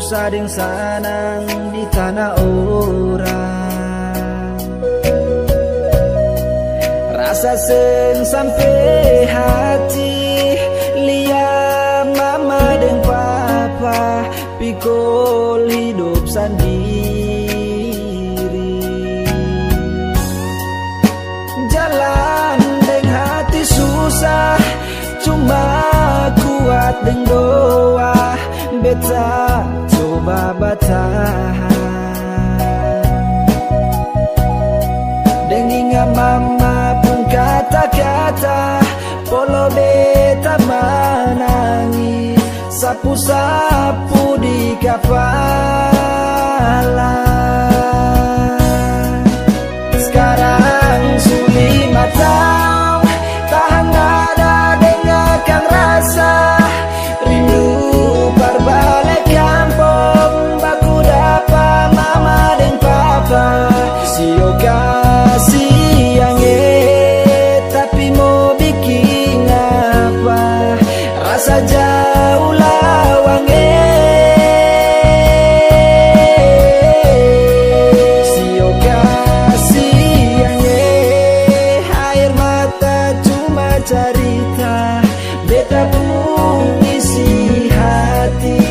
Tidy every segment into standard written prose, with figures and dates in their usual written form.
susah dan senang di tanah orang. Rasa sen sampai hati, lihat mama dan papa pikul hidup sendiri. Jalan dengan hati susah, cuma kuat dengan doa. Beta coba bertahan. Dengan mama pun kata-kata, polo beta menangis, sapu-sapu di kepala. Sekarang sulit matang, tahan ada dengarkan rasa rindu berbalik kampung, baku dapat mama dan papa. Sio kasih yang tapi mau bikin apa, rasa jauh lawang Sio kasih yang air mata cuma cerita, beta pun isi hati.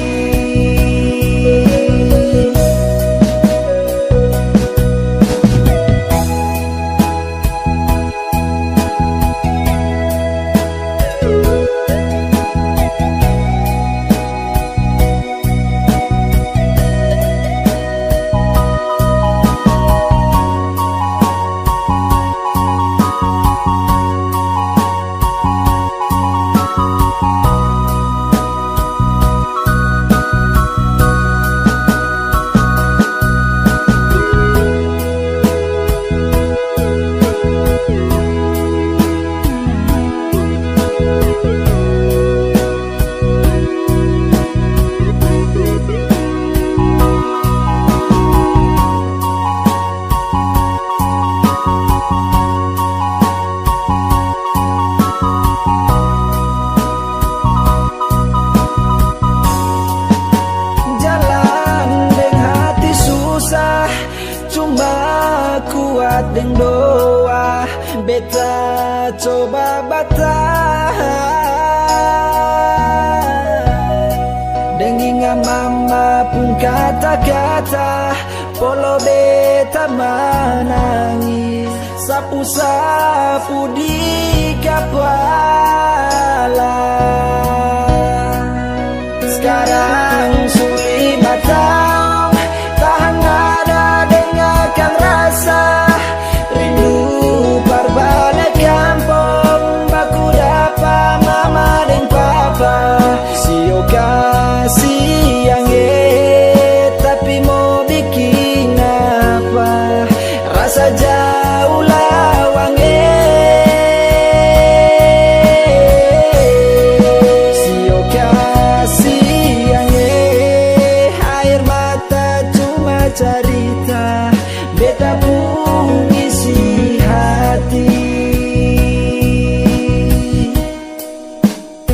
Kuat dengan doa, beta coba bertahan. Dengan mama pun kata-kata, polo beta menangis, sapu-sapu di kepala. Sekarang sulit batang, tahan ada dengarkan rasa rindu berbalik kampung, baku dapat mama dan papa. Sio kasih yang tapi mau bikin apa, rasa jauh lawang Sio kasih yang air mata cuma cerita, beta pun isi hati.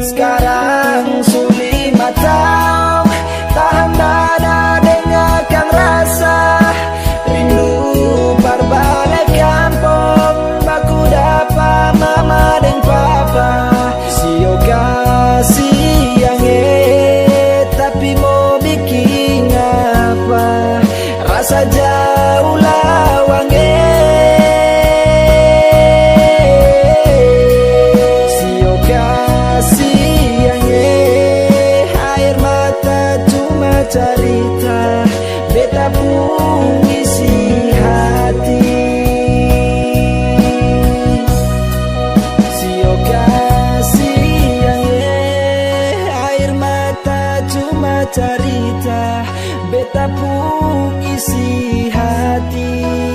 Sekarang sulit matang, tahan dada dengarkan rasa rindu berbalik kampung, baku dapat mama dan papa. Sio kasih yang tapi mau bikin apa, rasa jauh lawang Sio kasih yang air mata cuma cerita, beta pun isi hati. Sio kasih yang air mata cuma cerita, beta pun isi hati.